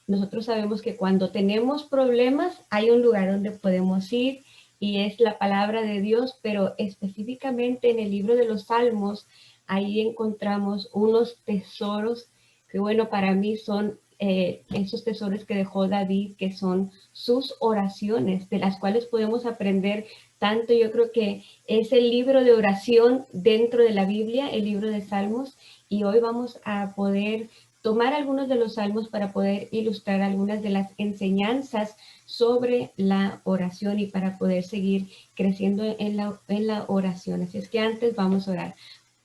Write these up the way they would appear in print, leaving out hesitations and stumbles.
nosotros sabemos que cuando tenemos problemas hay un lugar donde podemos ir y es la palabra de Dios, pero específicamente en el libro de los Salmos, ahí encontramos unos tesoros que, bueno, para mí son esos tesoros que dejó David, que son sus oraciones, de las cuales podemos aprender tanto. Yo creo que es el libro de oración dentro de la Biblia, el libro de Salmos, y hoy vamos a poder tomar algunos de los salmos para poder ilustrar algunas de las enseñanzas sobre la oración y para poder seguir creciendo en la oración. Así es que antes vamos a orar.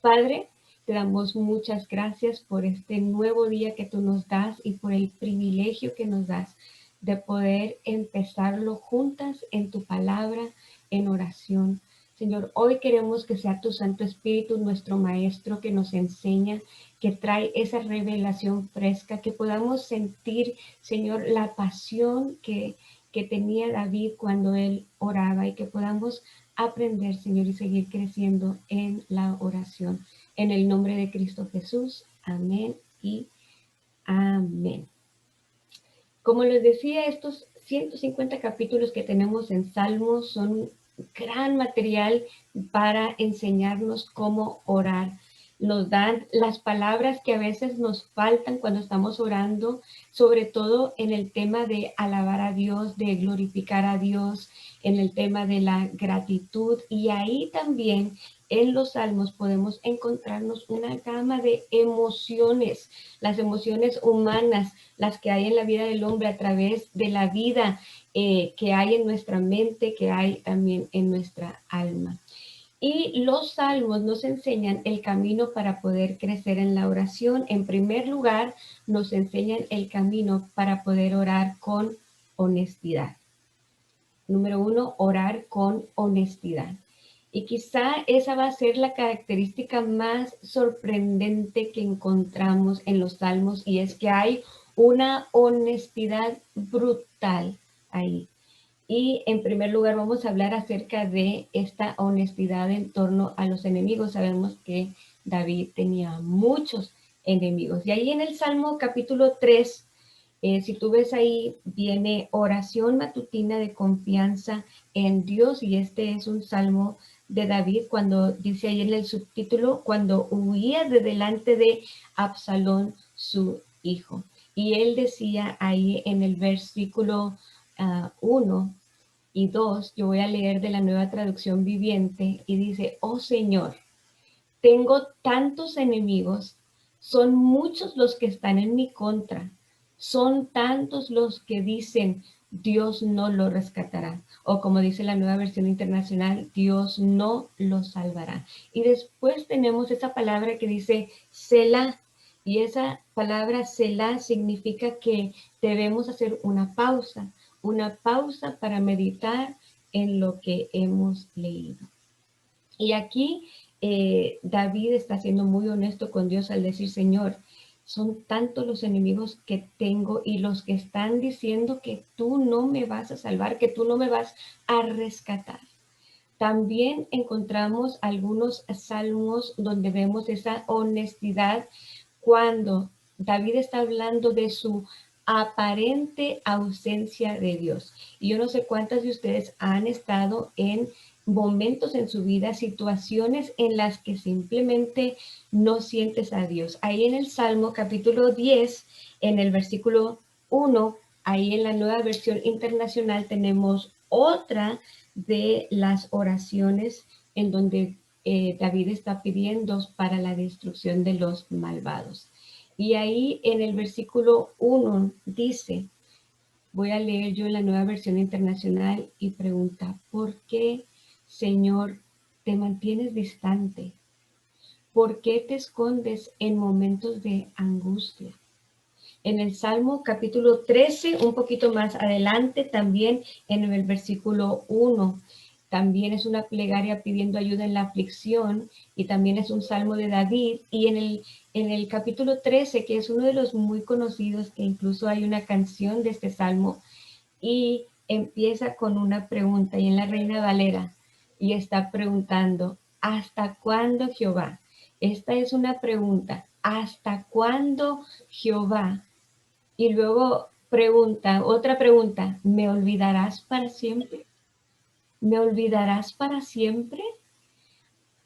Padre, te damos muchas gracias por este nuevo día que tú nos das y por el privilegio que nos das de poder empezarlo juntas en tu palabra, en oración. Señor, hoy queremos que sea tu Santo Espíritu nuestro Maestro que nos enseña, que trae esa revelación fresca, que podamos sentir, Señor, la pasión que tenía David cuando él oraba y que podamos aprender, Señor, y seguir creciendo en la oración. En el nombre de Cristo Jesús, amén y amén. Como les decía, estos 150 capítulos que tenemos en Salmos son gran material para enseñarnos cómo orar. Nos dan las palabras que a veces nos faltan cuando estamos orando, sobre todo en el tema de alabar a Dios, de glorificar a Dios, en el tema de la gratitud. Y ahí también en los salmos podemos encontrarnos una gama de emociones, las emociones humanas, las que hay en la vida del hombre a través de la vida que hay en nuestra mente, que hay también en nuestra alma. Y los salmos nos enseñan el camino para poder crecer en la oración. En primer lugar, nos enseñan el camino para poder orar con honestidad. Número uno, orar con honestidad. Y quizá esa va a ser la característica más sorprendente que encontramos en los salmos, y es que hay una honestidad brutal ahí. Y en primer lugar vamos a hablar acerca de esta honestidad en torno a los enemigos. Sabemos que David tenía muchos enemigos. Y ahí en el Salmo capítulo 3, si tú ves ahí, viene oración matutina de confianza en Dios, y este es un salmo de David cuando dice ahí en el subtítulo, cuando huía de delante de Absalón, su hijo. Y él decía ahí en el versículo 1 y 2, yo voy a leer de la Nueva Traducción Viviente, y dice: oh Señor, tengo tantos enemigos, son muchos los que están en mi contra, son tantos los que dicen, Dios no lo rescatará. O como dice la Nueva Versión Internacional, Dios no lo salvará. Y después tenemos esa palabra que dice Selah. Y esa palabra Selah significa que debemos hacer una pausa para meditar en lo que hemos leído. Y aquí David está siendo muy honesto con Dios al decir: Señor, son tantos los enemigos que tengo y los que están diciendo que tú no me vas a salvar, que tú no me vas a rescatar. También encontramos algunos salmos donde vemos esa honestidad cuando David está hablando de su aparente ausencia de Dios. Y yo no sé cuántas de ustedes han estado en momentos en su vida, situaciones en las que simplemente no sientes a Dios. Ahí en el Salmo capítulo 10, en el versículo 1, ahí en la Nueva Versión Internacional tenemos otra de las oraciones en donde David está pidiendo para la destrucción de los malvados. Y ahí en el versículo 1 dice, voy a leer yo en la Nueva Versión Internacional, y pregunta: ¿por qué, Señor, te mantienes distante? ¿Por qué te escondes en momentos de angustia? En el Salmo capítulo 13, un poquito más adelante, también en el versículo 1, también es una plegaria pidiendo ayuda en la aflicción, y también es un salmo de David. Y en el capítulo 13, que es uno de los muy conocidos, que incluso hay una canción de este salmo, y empieza con una pregunta, y en la Reina Valera, y está preguntando: ¿hasta cuándo, Jehová? Esta es una pregunta: ¿hasta cuándo, Jehová? Y luego Otra pregunta, ¿me olvidarás para siempre? ¿Me olvidarás para siempre?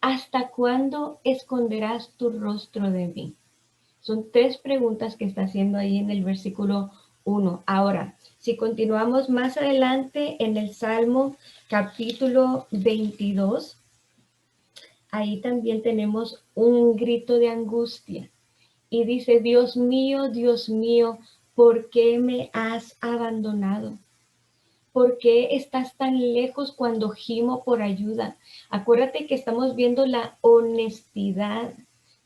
¿Hasta cuándo esconderás tu rostro de mí? Son tres preguntas que está haciendo ahí en el versículo 1. Ahora, si continuamos más adelante en el Salmo capítulo 22, ahí también tenemos un grito de angustia. Y dice, Dios mío, ¿por qué me has abandonado? ¿Por qué estás tan lejos cuando gimo por ayuda? Acuérdate que estamos viendo la honestidad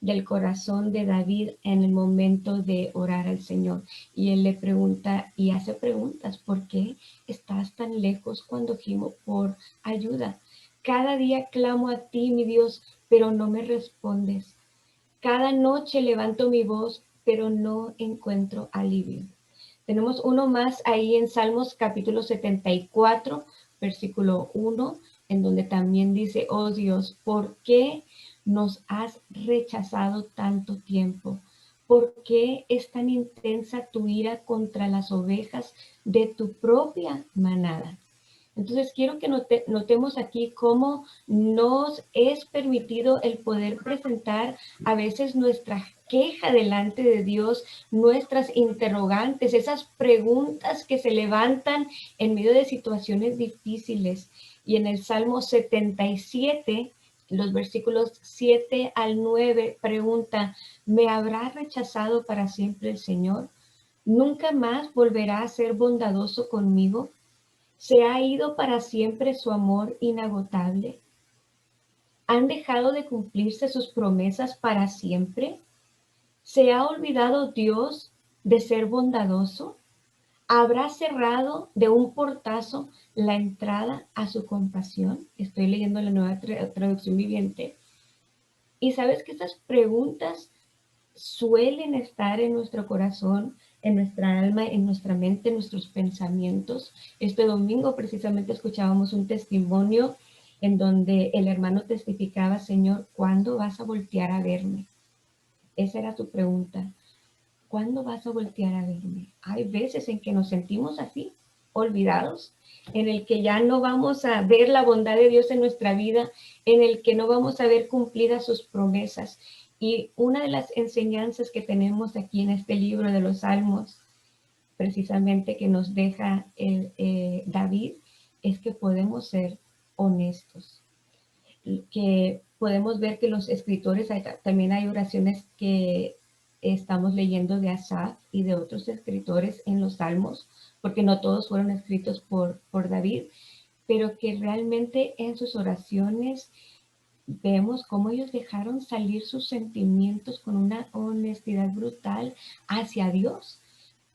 del corazón de David en el momento de orar al Señor. Y él le pregunta y hace preguntas, ¿por qué estás tan lejos cuando gimo por ayuda? Cada día clamo a ti, mi Dios, pero no me respondes. Cada noche levanto mi voz, pero no encuentro alivio. Tenemos uno más ahí en Salmos capítulo 74, versículo 1, en donde también dice, oh Dios, ¿por qué nos has rechazado tanto tiempo? ¿Por qué es tan intensa tu ira contra las ovejas de tu propia manada? Entonces quiero que notemos aquí cómo nos es permitido el poder presentar a veces nuestra queja delante de Dios, nuestras interrogantes, esas preguntas que se levantan en medio de situaciones difíciles. Y en el Salmo 77, los versículos 7 al 9, pregunta, ¿me habrá rechazado para siempre el Señor? ¿Nunca más volverá a ser bondadoso conmigo? ¿Se ha ido para siempre su amor inagotable? ¿Han dejado de cumplirse sus promesas para siempre? ¿Se ha olvidado Dios de ser bondadoso? ¿Habrá cerrado de un portazo la entrada a su compasión? Estoy leyendo la nueva traducción viviente. Y sabes que estas preguntas suelen estar en nuestro corazón, en nuestra alma, en nuestra mente, en nuestros pensamientos. Este domingo precisamente escuchábamos un testimonio en donde el hermano testificaba, Señor, ¿cuándo vas a voltear a verme? Esa era su pregunta. ¿Cuándo vas a voltear a verme? Hay veces en que nos sentimos así, olvidados, en el que ya no vamos a ver la bondad de Dios en nuestra vida, en el que no vamos a ver cumplidas sus promesas. Y una de las enseñanzas que tenemos aquí en este libro de los Salmos, precisamente que nos deja David, es que podemos ser honestos, que podemos ver que los escritores, también hay oraciones que estamos leyendo de Asaf y de otros escritores en los Salmos, porque no todos fueron escritos por David, pero que realmente en sus oraciones vemos cómo ellos dejaron salir sus sentimientos con una honestidad brutal hacia Dios,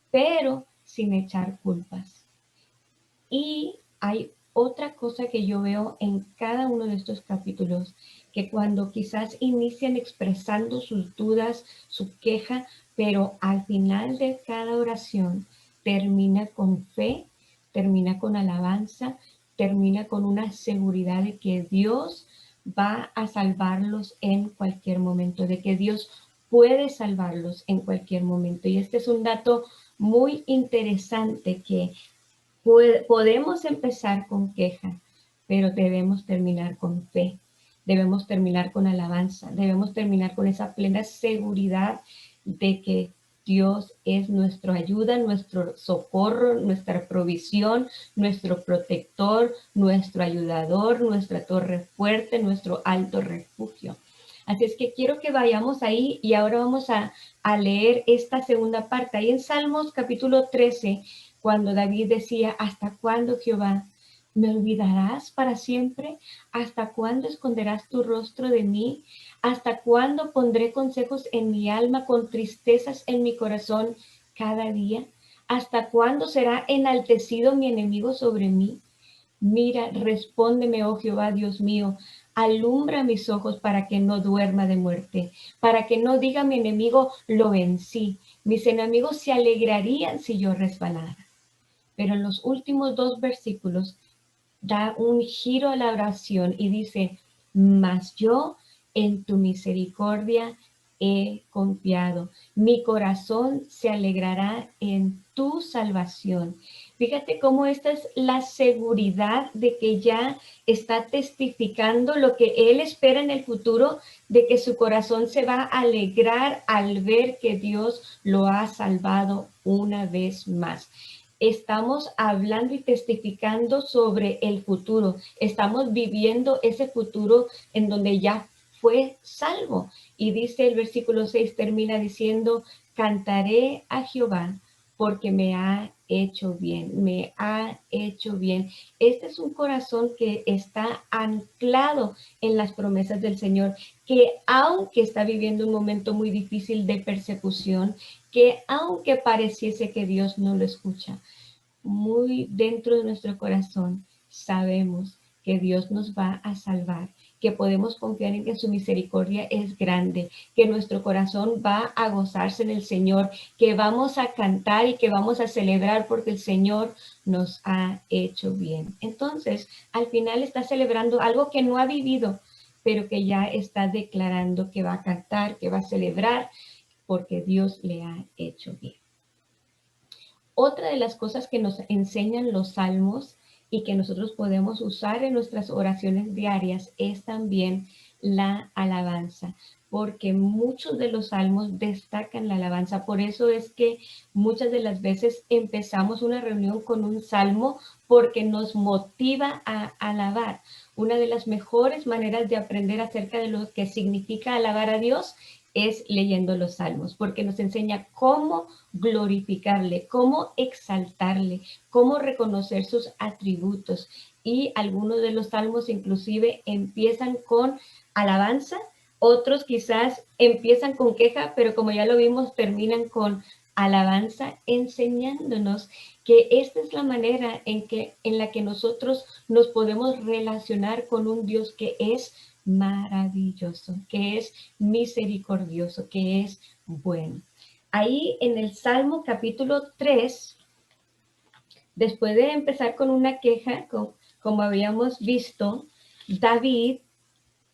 pero sin echar culpas. Y hay otra cosa que yo veo en cada uno de estos capítulos, que cuando quizás inician expresando sus dudas, su queja, pero al final de cada oración termina con fe, termina con alabanza, termina con una seguridad de que Dios va a salvarlos en cualquier momento, de que Dios puede salvarlos en cualquier momento. Y este es un dato muy interesante que podemos empezar con queja, pero debemos terminar con fe, debemos terminar con alabanza, debemos terminar con esa plena seguridad de que Dios es nuestra ayuda, nuestro socorro, nuestra provisión, nuestro protector, nuestro ayudador, nuestra torre fuerte, nuestro alto refugio. Así es que quiero que vayamos ahí y ahora vamos a leer esta segunda parte. Ahí en Salmos capítulo 13, cuando David decía, ¿hasta cuándo, Jehová? ¿Me olvidarás para siempre? ¿Hasta cuándo esconderás tu rostro de mí? ¿Hasta cuándo pondré consejos en mi alma con tristezas en mi corazón cada día? ¿Hasta cuándo será enaltecido mi enemigo sobre mí? Mira, respóndeme, oh Jehová, Dios mío, alumbra mis ojos para que no duerma de muerte, para que no diga mi enemigo, lo vencí. Mis enemigos se alegrarían si yo resbalara. Pero en los últimos dos versículos da un giro a la oración y dice, mas yo en tu misericordia he confiado. Mi corazón se alegrará en tu salvación. Fíjate cómo esta es la seguridad de que ya está testificando lo que él espera en el futuro, de que su corazón se va a alegrar al ver que Dios lo ha salvado una vez más. Estamos hablando y testificando sobre el futuro. Estamos viviendo ese futuro en donde ya fue salvo. Y dice el versículo 6, termina diciendo, cantaré a Jehová porque me ha hecho bien, me ha hecho bien. Este es un corazón que está anclado en las promesas del Señor, que aunque está viviendo un momento muy difícil de persecución, que aunque pareciese que Dios no lo escucha, muy dentro de nuestro corazón sabemos que Dios nos va a salvar, que podemos confiar en que su misericordia es grande, que nuestro corazón va a gozarse en el Señor, que vamos a cantar y que vamos a celebrar porque el Señor nos ha hecho bien. Entonces, al final está celebrando algo que no ha vivido, pero que ya está declarando que va a cantar, que va a celebrar, porque Dios le ha hecho bien. Otra de las cosas que nos enseñan los salmos y que nosotros podemos usar en nuestras oraciones diarias es también la alabanza, porque muchos de los salmos destacan la alabanza. Por eso es que muchas de las veces empezamos una reunión con un salmo porque nos motiva a alabar. Una de las mejores maneras de aprender acerca de lo que significa alabar a Dios es leyendo los salmos, porque nos enseña cómo glorificarle, cómo exaltarle, cómo reconocer sus atributos. Y algunos de los salmos inclusive empiezan con alabanza, otros quizás empiezan con queja, pero como ya lo vimos, terminan con alabanza, enseñándonos que esta es la manera en la que nosotros nos podemos relacionar con un Dios que es maravilloso, que es misericordioso, que es bueno. Ahí en el Salmo capítulo 3, después de empezar con una queja, como habíamos visto, David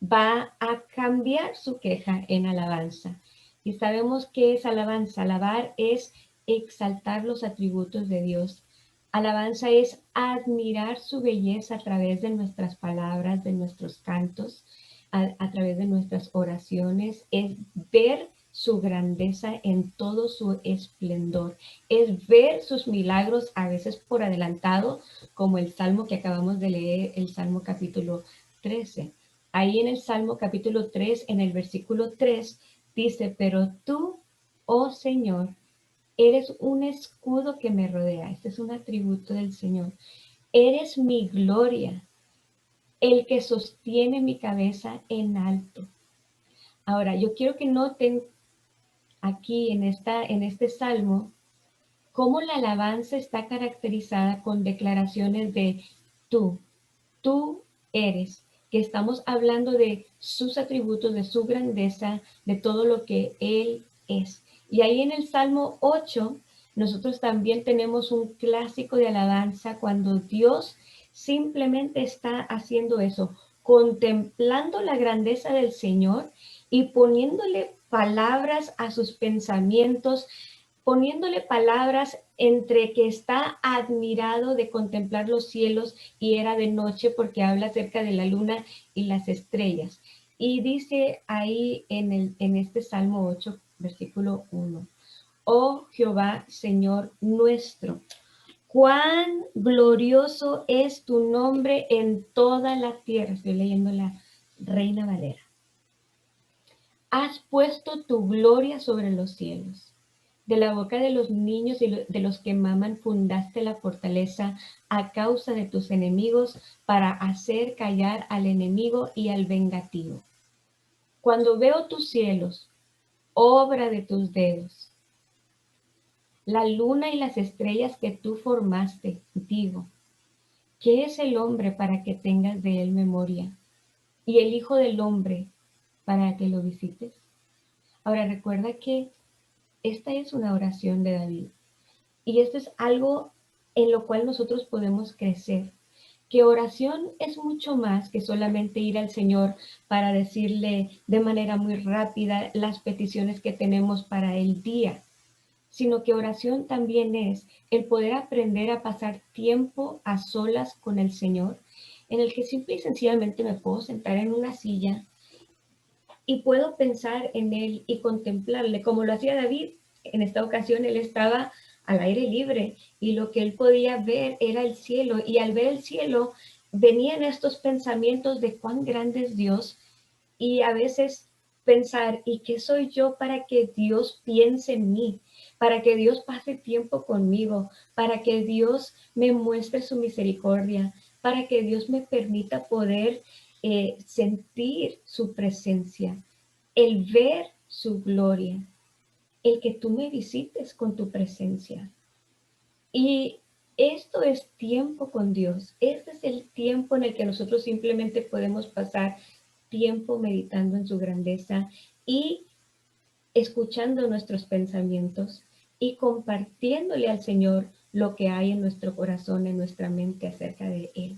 va a cambiar su queja en alabanza. Y sabemos que es alabanza. Alabar es exaltar los atributos de Dios. Alabanza es admirar su belleza a través de nuestras palabras, de nuestros cantos, a través de nuestras oraciones, es ver su grandeza en todo su esplendor, es ver sus milagros a veces por adelantado, como el salmo que acabamos de leer, el Salmo capítulo 13. Ahí en el Salmo capítulo 3, en el versículo 3, dice, pero tú, oh Señor, eres un escudo que me rodea. Este es un atributo del Señor. Eres mi gloria, el que sostiene mi cabeza en alto. Ahora, yo quiero que noten aquí en este salmo cómo la alabanza está caracterizada con declaraciones de tú eres, que estamos hablando de sus atributos, de su grandeza, de todo lo que Él es. Y ahí en el Salmo 8, nosotros también tenemos un clásico de alabanza cuando Dios simplemente está haciendo eso, contemplando la grandeza del Señor y poniéndole palabras a sus pensamientos, poniéndole palabras entre que está admirado de contemplar los cielos y era de noche porque habla acerca de la luna y las estrellas. Y dice ahí en este Salmo 8, versículo 1, oh Jehová, Señor nuestro, cuán glorioso es tu nombre en toda la tierra. Estoy leyendo la Reina Valera. Has puesto tu gloria sobre los cielos. De la boca de los niños y de los que maman fundaste la fortaleza a causa de tus enemigos para hacer callar al enemigo y al vengativo. Cuando veo tus cielos, obra de tus dedos, la luna y las estrellas que tú formaste, digo, ¿qué es el hombre para que tengas de él memoria? Y el hijo del hombre para que lo visites. Ahora recuerda que esta es una oración de David. Y esto es algo en lo cual nosotros podemos crecer. que oración es mucho más que solamente ir al Señor para decirle de manera muy rápida las peticiones que tenemos para el día, sino que oración también es el poder aprender a pasar tiempo a solas con el Señor, en el que simple y sencillamente me puedo sentar en una silla y puedo pensar en Él y contemplarle, como lo hacía David. En esta ocasión él estaba al aire libre y lo que él podía ver era el cielo, y al ver el cielo venían estos pensamientos de cuán grande es Dios, y a veces pensar, ¿y qué soy yo para que Dios piense en mí? Para que Dios pase tiempo conmigo, para que Dios me muestre su misericordia, para que Dios me permita poder sentir su presencia, el ver su gloria, el que tú me visites con tu presencia. Y esto es tiempo con Dios. Este es el tiempo en el que nosotros simplemente podemos pasar tiempo meditando en su grandeza y escuchando nuestros pensamientos y compartiéndole al Señor lo que hay en nuestro corazón, en nuestra mente acerca de Él.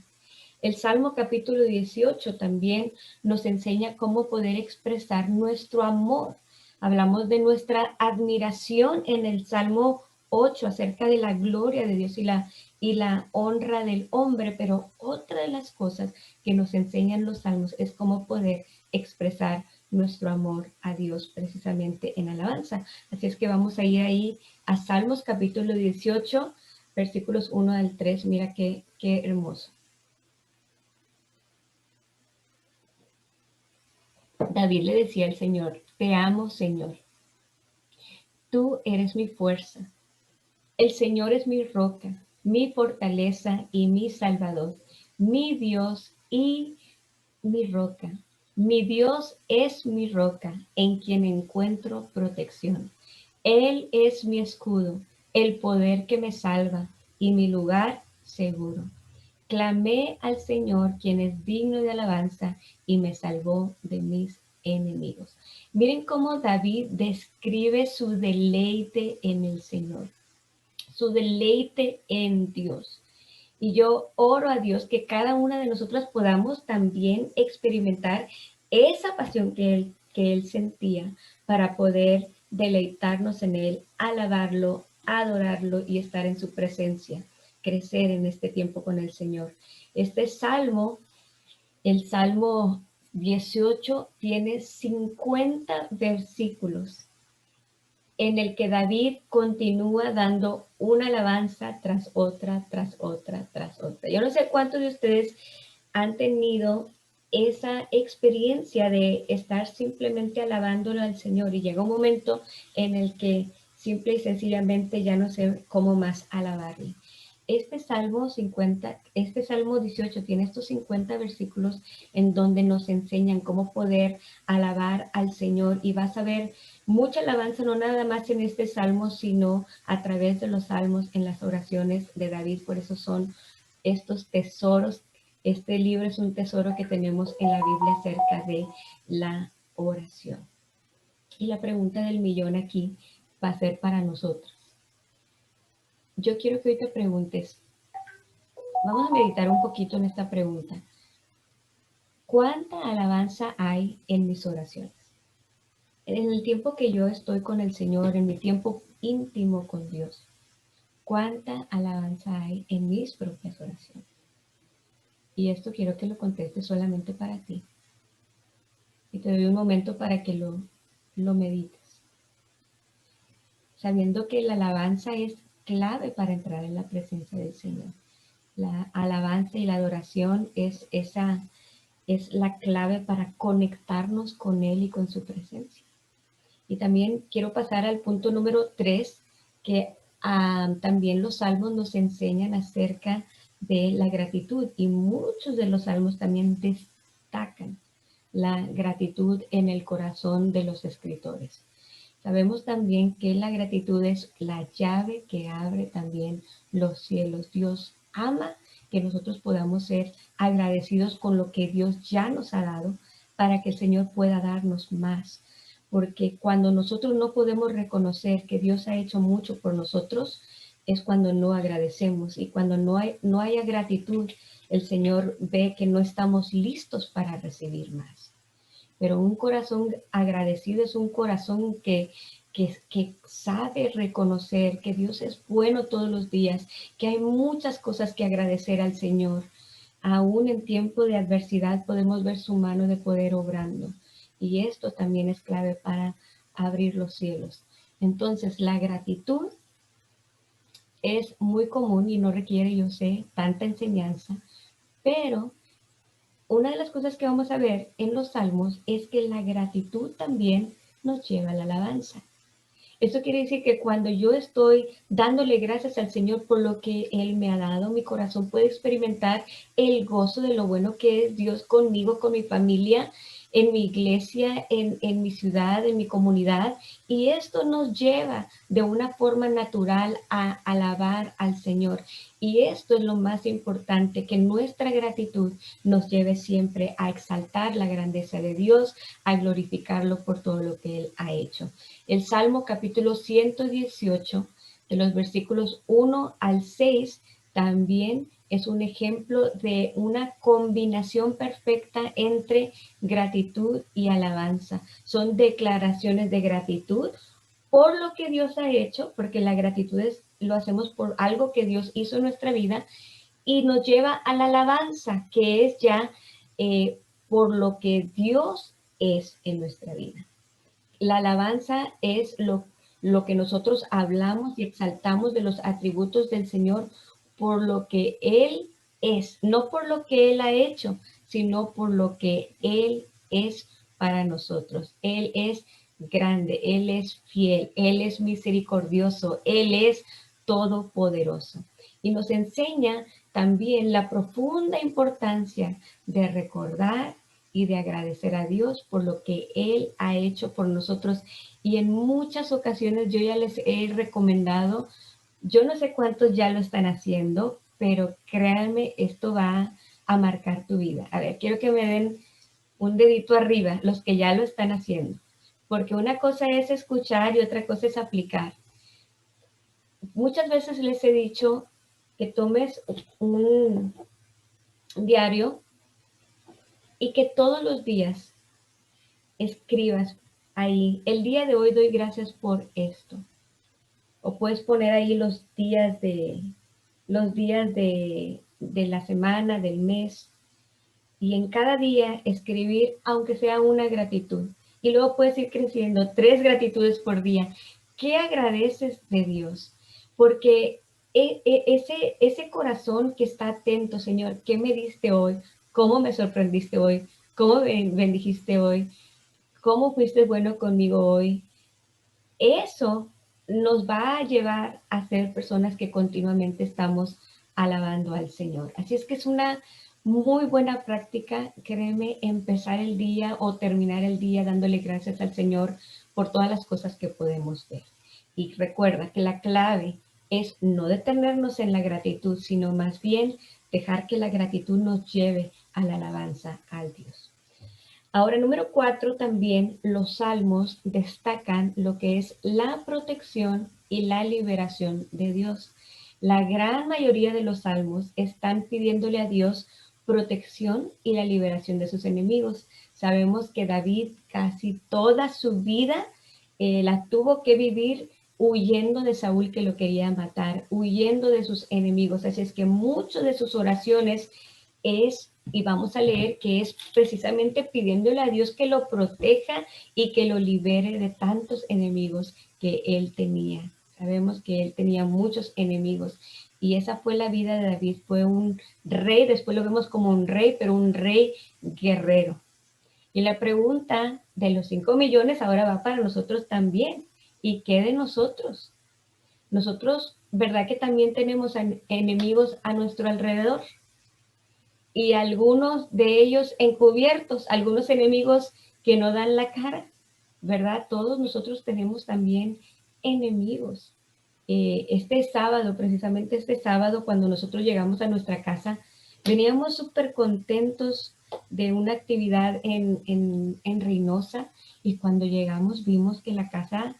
El Salmo capítulo 18 también nos enseña cómo poder expresar nuestro amor. Hablamos de nuestra admiración en el Salmo 8 acerca de la gloria de Dios y la honra del hombre, pero otra de las cosas que nos enseñan los salmos es cómo poder expresar nuestro amor a Dios precisamente en alabanza. Así es que vamos a ir ahí a Salmos capítulo 18, versículos 1 al 3. Mira qué hermoso. David le decía al Señor, te amo, Señor. Tú eres mi fuerza. El Señor es mi roca, mi fortaleza y mi salvador, mi Dios y mi roca. Mi Dios es mi roca, en quien encuentro protección. Él es mi escudo, el poder que me salva y mi lugar seguro. Clamé al Señor, quien es digno de alabanza, y me salvó de mis enemigos. Miren cómo David describe su deleite en el Señor, su deleite en Dios. Y yo oro a Dios que cada una de nosotras podamos también experimentar esa pasión que él sentía para poder deleitarnos en Él, alabarlo, adorarlo y estar en su presencia, crecer en este tiempo con el Señor. Este salmo, el Salmo 18, tiene 50 versículos en el que David continúa dando una alabanza tras otra, tras otra, tras otra. Yo no sé cuántos de ustedes han tenido esa experiencia de estar simplemente alabándolo al Señor y llega un momento en el que simple y sencillamente ya no sé cómo más alabarle. Este Salmo 18 tiene estos 50 versículos en donde nos enseñan cómo poder alabar al Señor, y vas a ver mucha alabanza, no nada más en este salmo, sino a través de los salmos, en las oraciones de David. Por eso son estos tesoros. Este libro es un tesoro que tenemos en la Biblia acerca de la oración. Y la pregunta del millón aquí va a ser para nosotros. Yo quiero que hoy te preguntes, vamos a meditar un poquito en esta pregunta. ¿Cuánta alabanza hay en mis oraciones? En el tiempo que yo estoy con el Señor, en mi tiempo íntimo con Dios, ¿cuánta alabanza hay en mis propias oraciones? Y esto quiero que lo contestes solamente para ti. Y te doy un momento para que lo medites. Sabiendo que la alabanza es clave para entrar en la presencia del Señor. La alabanza y la adoración es la clave para conectarnos con Él y con su presencia. Y también quiero pasar al punto número 3, que también los salmos nos enseñan acerca de la gratitud, y muchos de los salmos también destacan la gratitud en el corazón de los escritores. Sabemos también que la gratitud es la llave que abre también los cielos. Dios ama que nosotros podamos ser agradecidos con lo que Dios ya nos ha dado, para que el Señor pueda darnos más. Porque cuando nosotros no podemos reconocer que Dios ha hecho mucho por nosotros, es cuando no agradecemos, y cuando no haya gratitud, el Señor ve que no estamos listos para recibir más. Pero un corazón agradecido es un corazón que sabe reconocer que Dios es bueno todos los días, que hay muchas cosas que agradecer al Señor. Aún en tiempo de adversidad podemos ver su mano de poder obrando. Y esto también es clave para abrir los cielos. Entonces, la gratitud es muy común y no requiere, yo sé, tanta enseñanza, pero una de las cosas que vamos a ver en los salmos es que la gratitud también nos lleva a la alabanza. Eso quiere decir que cuando yo estoy dándole gracias al Señor por lo que Él me ha dado, mi corazón puede experimentar el gozo de lo bueno que es Dios conmigo, con mi familia, en mi iglesia, en mi ciudad, en mi comunidad. Y esto nos lleva de una forma natural a alabar al Señor. Y esto es lo más importante, que nuestra gratitud nos lleve siempre a exaltar la grandeza de Dios, a glorificarlo por todo lo que Él ha hecho. El Salmo capítulo 118, de los versículos 1 al 6, también es un ejemplo de una combinación perfecta entre gratitud y alabanza. Son declaraciones de gratitud por lo que Dios ha hecho, porque la gratitud lo hacemos por algo que Dios hizo en nuestra vida, y nos lleva a la alabanza, que es ya por lo que Dios es en nuestra vida. La alabanza es lo que nosotros hablamos y exaltamos de los atributos del Señor por lo que Él es, no por lo que Él ha hecho, sino por lo que Él es para nosotros. Él es grande, Él es fiel, Él es misericordioso, Él es todopoderoso. Y nos enseña también la profunda importancia de recordar y de agradecer a Dios por lo que Él ha hecho por nosotros. Y en muchas ocasiones yo ya les he recomendado, yo no sé cuántos ya lo están haciendo, pero créanme, esto va a marcar tu vida. A ver, quiero que me den un dedito arriba los que ya lo están haciendo, porque una cosa es escuchar y otra cosa es aplicar. Muchas veces les he dicho que tomes un diario y que todos los días escribas ahí, el día de hoy doy gracias por esto. O puedes poner ahí los días de la semana, del mes, y en cada día escribir, aunque sea una gratitud. Y luego puedes ir creciendo 3 gratitudes por día. ¿Qué agradeces de Dios? Porque ese corazón que está atento, Señor, ¿qué me diste hoy? ¿Cómo me sorprendiste hoy? ¿Cómo me bendijiste hoy? ¿Cómo fuiste bueno conmigo hoy? Eso nos va a llevar a ser personas que continuamente estamos alabando al Señor. Así es que es una muy buena práctica, créeme, empezar el día o terminar el día dándole gracias al Señor por todas las cosas que podemos ver. Y recuerda que la clave es no detenernos en la gratitud, sino más bien dejar que la gratitud nos lleve a la alabanza al Dios. Ahora, número 4, también los salmos destacan lo que es la protección y la liberación de Dios. La gran mayoría de los salmos están pidiéndole a Dios protección y la liberación de sus enemigos. Sabemos que David casi toda su vida la tuvo que vivir huyendo de Saúl, que lo quería matar, huyendo de sus enemigos. Así es que muchas de sus oraciones y vamos a leer que es precisamente pidiéndole a Dios que lo proteja y que lo libere de tantos enemigos que él tenía. Sabemos que él tenía muchos enemigos, y esa fue la vida de David. Fue un rey, después lo vemos como un rey, pero un rey guerrero. Y la pregunta de los 5 millones ahora va para nosotros también. ¿Y qué de nosotros? Nosotros, ¿verdad que también tenemos enemigos a nuestro alrededor? Y algunos de ellos encubiertos, algunos enemigos que no dan la cara, ¿verdad? Todos nosotros tenemos también enemigos. Este sábado, precisamente este sábado, cuando nosotros llegamos a nuestra casa, veníamos súper contentos de una actividad en Reynosa, y cuando llegamos vimos que la casa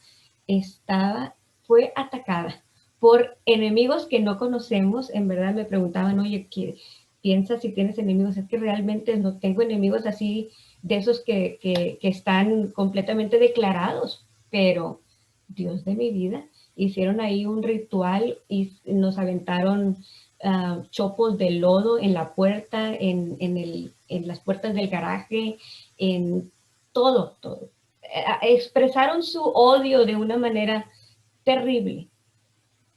fue atacada por enemigos que no conocemos. En verdad me preguntaban, oye, ¿qué piensas si tienes enemigos? Es que realmente no tengo enemigos así de esos que están completamente declarados, pero Dios de mi vida, hicieron ahí un ritual y nos aventaron chopos de lodo en la puerta, en las puertas del garaje, en todo, todo. Expresaron su odio de una manera terrible.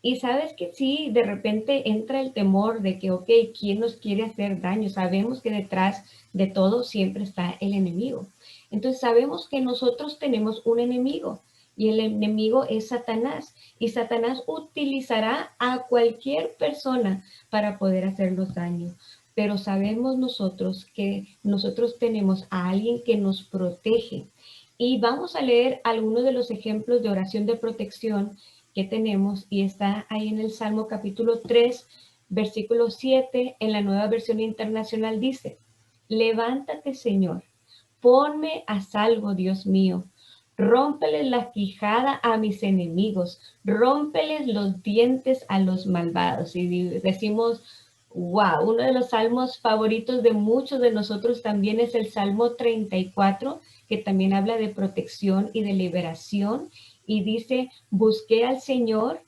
Y sabes que sí, de repente entra el temor de que, ok, ¿quién nos quiere hacer daño? Sabemos que detrás de todo siempre está el enemigo. Entonces sabemos que nosotros tenemos un enemigo y el enemigo es Satanás. Y Satanás utilizará a cualquier persona para poder hacernos daño. Pero sabemos nosotros que nosotros tenemos a alguien que nos protege. Y vamos a leer algunos de los ejemplos de oración de protección que tenemos y está ahí en el Salmo capítulo 3, versículo 7, en la Nueva Versión Internacional dice, levántate Señor, ponme a salvo Dios mío, rómpeles la quijada a mis enemigos, rómpeles los dientes a los malvados. Y decimos, wow, uno de los salmos favoritos de muchos de nosotros también es el Salmo 34, que también habla de protección y de liberación. Y dice, busqué al Señor,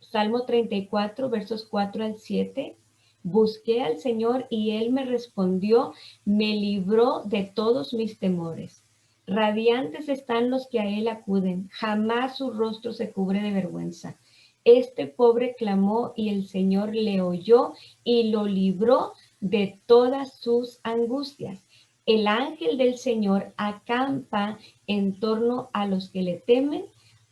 Salmo 34, versos 4 al 7, busqué al Señor y Él me respondió, me libró de todos mis temores. Radiantes están los que a Él acuden, jamás su rostro se cubre de vergüenza. Este pobre clamó y el Señor le oyó y lo libró de todas sus angustias. El ángel del Señor acampa en torno a los que le temen,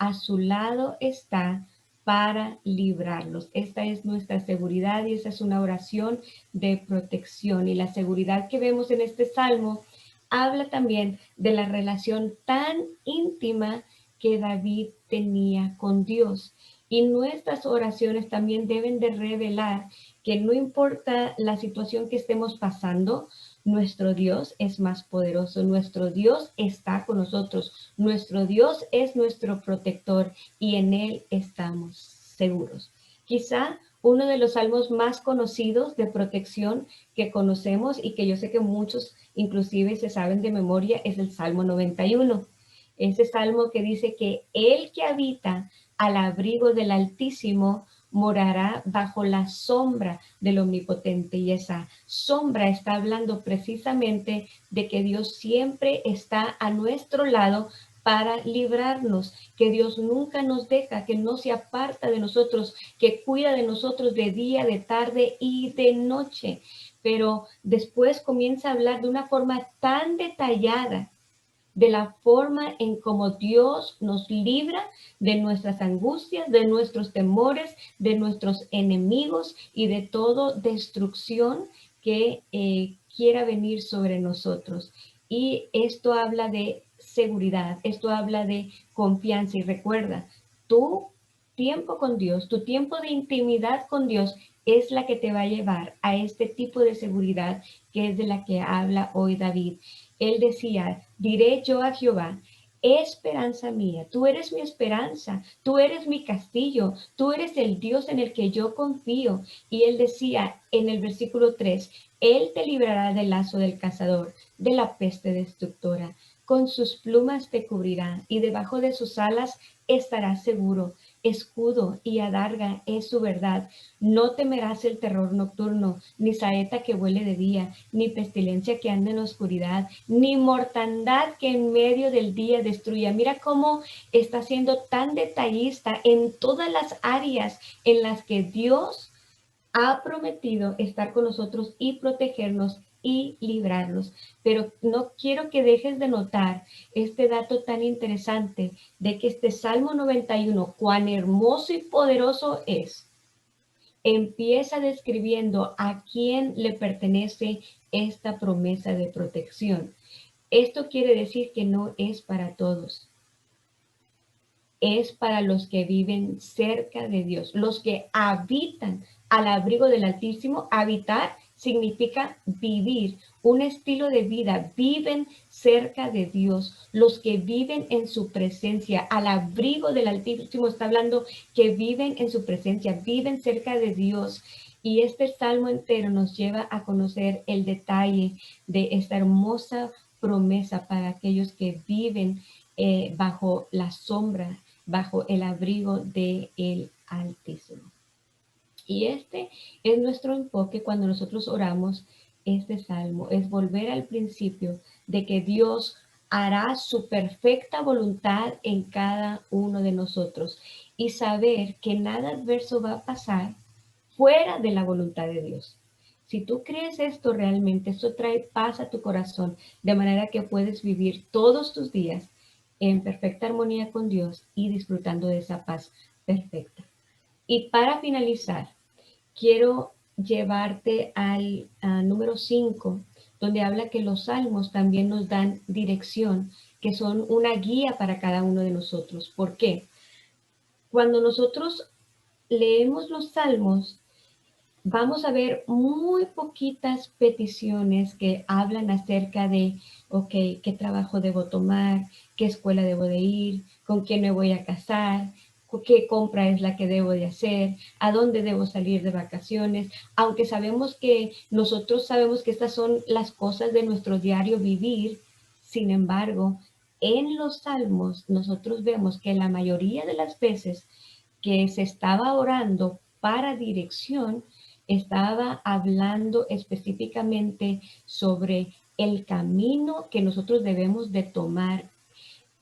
a su lado está para librarlos. Esta es nuestra seguridad y esa es una oración de protección. Y la seguridad que vemos en este salmo habla también de la relación tan íntima que David tenía con Dios. Y nuestras oraciones también deben de revelar que no importa la situación que estemos pasando, nuestro Dios es más poderoso, nuestro Dios está con nosotros, nuestro Dios es nuestro protector y en Él estamos seguros. Quizá uno de los salmos más conocidos de protección que conocemos y que yo sé que muchos inclusive se saben de memoria es el Salmo 91. Ese salmo que dice que el que habita al abrigo del Altísimo morará bajo la sombra del Omnipotente. Y esa sombra está hablando precisamente de que Dios siempre está a nuestro lado para librarnos, que Dios nunca nos deja, que no se aparta de nosotros, que cuida de nosotros de día, de tarde y de noche. Pero después comienza a hablar de una forma tan detallada de la forma en cómo Dios nos libra de nuestras angustias, de nuestros temores, de nuestros enemigos y de toda destrucción que quiera venir sobre nosotros. Y esto habla de seguridad, esto habla de confianza. Y recuerda, tu tiempo con Dios, tu tiempo de intimidad con Dios es la que te va a llevar a este tipo de seguridad que es de la que habla hoy David. Él decía, diré yo a Jehová, esperanza mía, tú eres mi esperanza, tú eres mi castillo, tú eres el Dios en el que yo confío. Y él decía en el versículo 3, Él te librará del lazo del cazador, de la peste destructora. Con sus plumas te cubrirá y debajo de sus alas estarás seguro. Escudo y adarga es su verdad. No temerás el terror nocturno, ni saeta que vuele de día, ni pestilencia que ande en la oscuridad, ni mortandad que en medio del día destruya. Mira cómo está siendo tan detallista en todas las áreas en las que Dios ha prometido estar con nosotros y protegernos y librarnos. Pero no quiero que dejes de notar este dato tan interesante de que este Salmo 91, cuán hermoso y poderoso es, empieza describiendo a quién le pertenece esta promesa de protección. Esto quiere decir que no es para todos, es para los que viven cerca de Dios, los que habitan al abrigo del Altísimo. Habitar significa vivir un estilo de vida. Viven cerca de Dios, los que viven en su presencia, al abrigo del Altísimo. Está hablando que viven en su presencia, viven cerca de Dios. Y este salmo entero nos lleva a conocer el detalle de esta hermosa promesa para aquellos que viven bajo la sombra, bajo el abrigo del Altísimo. Y este es nuestro enfoque cuando nosotros oramos este salmo, es volver al principio de que Dios hará su perfecta voluntad en cada uno de nosotros y saber que nada adverso va a pasar fuera de la voluntad de Dios. Si tú crees esto realmente, esto trae paz a tu corazón, de manera que puedes vivir todos tus días en perfecta armonía con Dios y disfrutando de esa paz perfecta. Y para finalizar, quiero llevarte al número 5, donde habla que los salmos también nos dan dirección, que son una guía para cada uno de nosotros. ¿Por qué? Cuando nosotros leemos los salmos, vamos a ver muy poquitas peticiones que hablan acerca de, ok, ¿qué trabajo debo tomar? ¿Qué escuela debo de ir? ¿Con quién me voy a casar? ¿Qué compra es la que debo de hacer? ¿A dónde debo salir de vacaciones? Aunque nosotros sabemos que estas son las cosas de nuestro diario vivir, sin embargo, en los salmos nosotros vemos que la mayoría de las veces que se estaba orando para dirección, estaba hablando específicamente sobre el camino que nosotros debemos de tomar.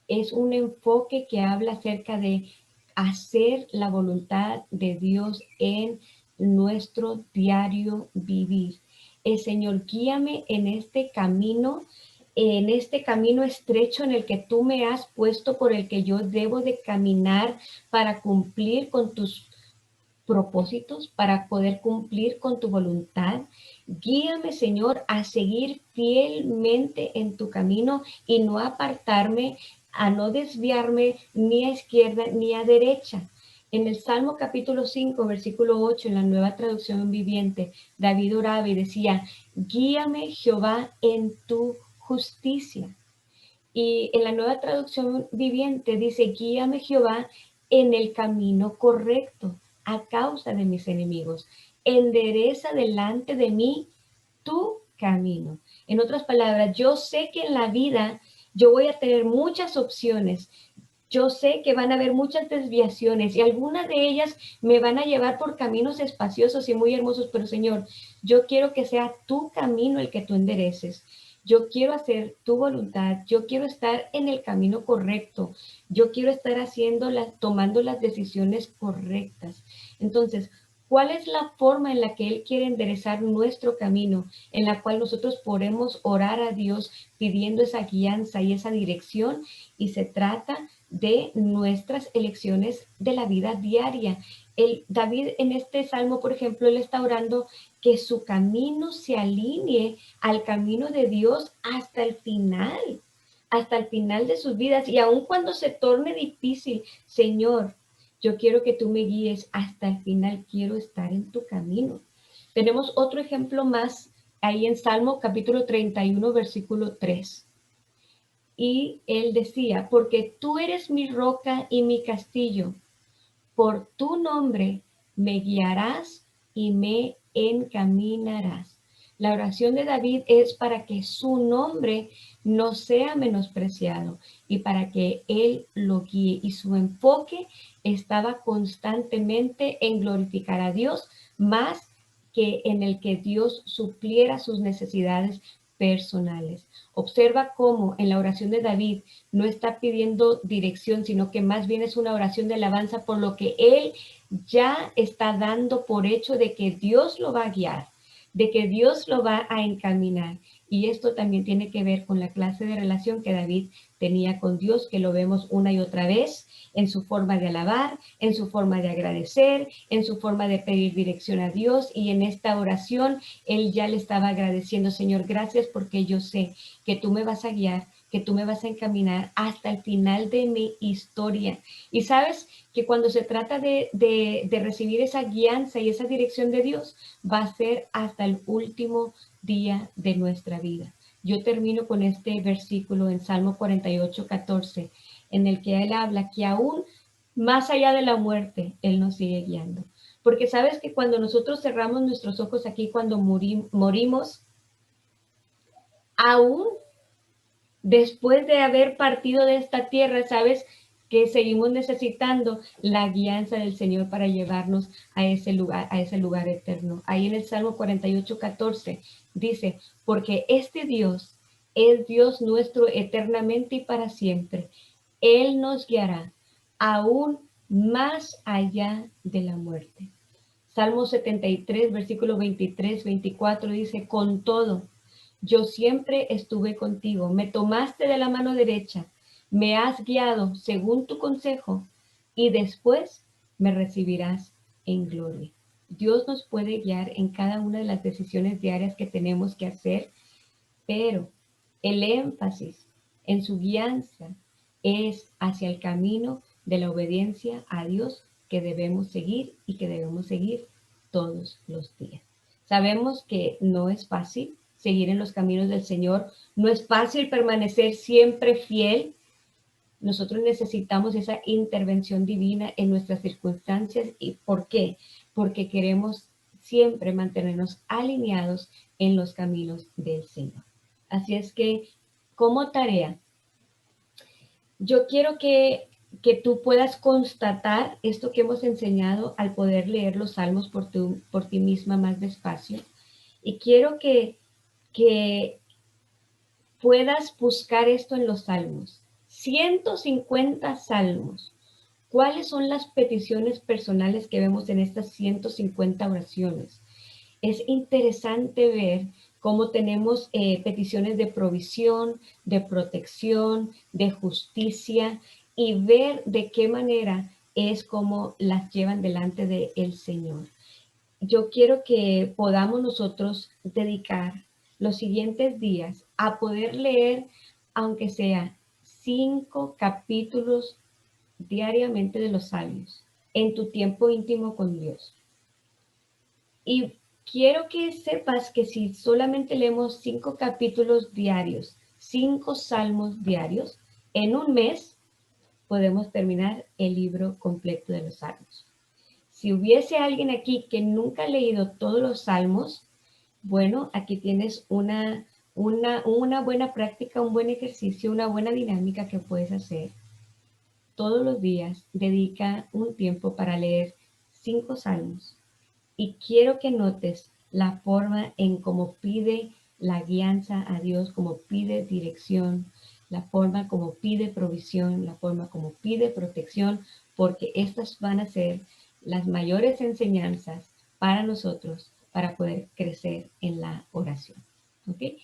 Es un enfoque que habla acerca de hacer la voluntad de Dios en nuestro diario vivir. El Señor, guíame en este camino estrecho en el que tú me has puesto, por el que yo debo de caminar para cumplir con tus propósitos, para poder cumplir con tu voluntad. Guíame, Señor, a seguir fielmente en tu camino y no apartarme, a no desviarme ni a izquierda ni a derecha. En el Salmo capítulo 5, versículo 8, en la Nueva Traducción Viviente, David oraba y decía, guíame, Jehová, en tu justicia. Y en la Nueva Traducción Viviente dice, guíame, Jehová, en el camino correcto a causa de mis enemigos. Endereza delante de mí tu camino. En otras palabras, yo sé que en la vida yo voy a tener muchas opciones. Yo sé que van a haber muchas desviaciones y algunas de ellas me van a llevar por caminos espaciosos y muy hermosos, pero Señor, yo quiero que sea tu camino el que tú endereces. Yo quiero hacer tu voluntad, yo quiero estar en el camino correcto, yo quiero estar tomando las decisiones correctas. Entonces, ¿cuál es la forma en la que Él quiere enderezar nuestro camino, en la cual nosotros podemos orar a Dios pidiendo esa guianza y esa dirección? Y se trata de nuestras elecciones de la vida diaria. David en este salmo, por ejemplo, él está orando que su camino se alinee al camino de Dios hasta el final de sus vidas. Y aun cuando se torne difícil, Señor, yo quiero que tú me guíes hasta el final, quiero estar en tu camino. Tenemos otro ejemplo más ahí en Salmo capítulo 31, versículo 3. Y él decía, porque tú eres mi roca y mi castillo, por tu nombre me guiarás y me encaminarás. La oración de David es para que su nombre no sea menospreciado y para que él lo guíe. Y su enfoque estaba constantemente en glorificar a Dios más que en el que Dios supliera sus necesidades personales. Observa cómo en la oración de David no está pidiendo dirección, sino que más bien es una oración de alabanza por lo que él ya está dando por hecho de que Dios lo va a guiar, de que Dios lo va a encaminar. Y esto también tiene que ver con la clase de relación que David tenía con Dios, que lo vemos una y otra vez en su forma de alabar, en su forma de agradecer, en su forma de pedir dirección a Dios. Y en esta oración, él ya le estaba agradeciendo, Señor, gracias porque yo sé que tú me vas a guiar, que tú me vas a encaminar hasta el final de mi historia. Y sabes que cuando se trata de recibir esa guianza y esa dirección de Dios, va a ser hasta el último día de nuestra vida. Yo termino con este versículo en Salmo 48:14, en el que él habla que aún más allá de la muerte, Él nos sigue guiando. Porque sabes que cuando nosotros cerramos nuestros ojos aquí, cuando morimos, aún después de haber partido de esta tierra, sabes que seguimos necesitando la guianza del Señor para llevarnos a ese lugar eterno. Ahí en el Salmo 48:14 dice, porque este Dios es Dios nuestro eternamente y para siempre. Él nos guiará aún más allá de la muerte. Salmo 73, versículo 23, 24 dice, con todo, yo siempre estuve contigo, me tomaste de la mano derecha, me has guiado según tu consejo y después me recibirás en gloria. Dios nos puede guiar en cada una de las decisiones diarias que tenemos que hacer, pero el énfasis en su guianza es hacia el camino de la obediencia a Dios que debemos seguir y que debemos seguir todos los días. Sabemos que no es fácil seguir en los caminos del Señor, no es fácil permanecer siempre fiel. Nosotros necesitamos esa intervención divina en nuestras circunstancias. ¿Y por qué? Porque queremos siempre mantenernos alineados en los caminos del Señor. Así es que, como tarea, yo quiero que tú puedas constatar esto que hemos enseñado al poder leer los salmos por ti misma más despacio. Y quiero que puedas buscar esto en los salmos. 150 salmos. ¿Cuáles son las peticiones personales que vemos en estas 150 oraciones? Es interesante ver cómo tenemos peticiones de provisión, de protección, de justicia y ver de qué manera es como las llevan delante del Señor. Yo quiero que podamos nosotros dedicar los siguientes días a poder leer, aunque sea 5 capítulos diariamente de los Salmos, en tu tiempo íntimo con Dios. Y quiero que sepas que si solamente leemos 5 capítulos diarios, 5 salmos diarios, en un mes podemos terminar el libro completo de los salmos. Si hubiese alguien aquí que nunca ha leído todos los salmos, bueno, aquí tienes una buena práctica, un buen ejercicio, una buena dinámica que puedes hacer. Todos los días dedica un tiempo para leer 5 salmos. Y quiero que notes la forma en cómo pide la guianza a Dios, cómo pide dirección, la forma como pide provisión, la forma como pide protección, porque estas van a ser las mayores enseñanzas para nosotros para poder crecer en la oración. ¿Ok?